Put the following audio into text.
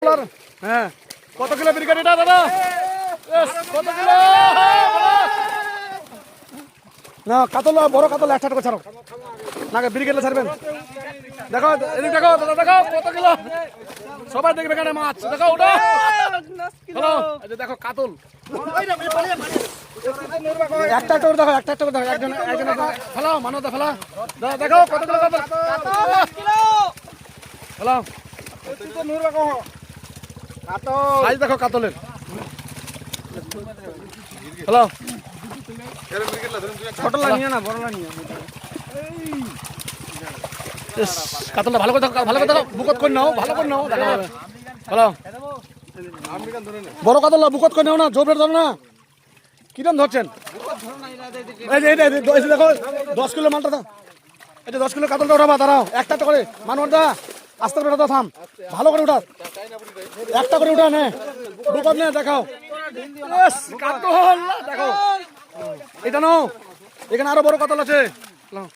আপনার হ্যাঁ কত কিলো ব্রিগেড এটা দাদা কত কিলো না কাতল বড় কাতল একটা করে ছাড়ো না ব্রিগেডে ছাড়বেন দেখো এদিক দেখো দাদা দেখো কত কিলো সবাই দেখবে এখানে মাছ দেখো ওটা হ্যালো দেখো কাতল একটা করে দেখো একটা করে দেখো একজন একজন ফেলাও মানো তো ফেলা দেখো কত কিলো কাতল ফেলাও সাইজ দেখো কাতলের হ্যালো ছোটলা নিয়ে না বড়লা নিয়ে কাতলটা ভালো করে দেখো ভালো করে দেখো বুকত করে নাও ভালো করে নাও দেখো হ্যালো বড় কাতল বুকত করে নাও না জোর ধরো না কিরম ধরছেন এই যে দেখো 10 কিলো মালটা দাও এটা 10 কিলো কাতলটা উঠাবা দাঁড়াও একটা করে মানবর দা আস্তে করে উঠা থাম ভালো করে উঠা একটা করে উঠা নে বুকত নে দেখাও কাতল দেখো এটা নাও এখানে আরো বড় কাতল আছে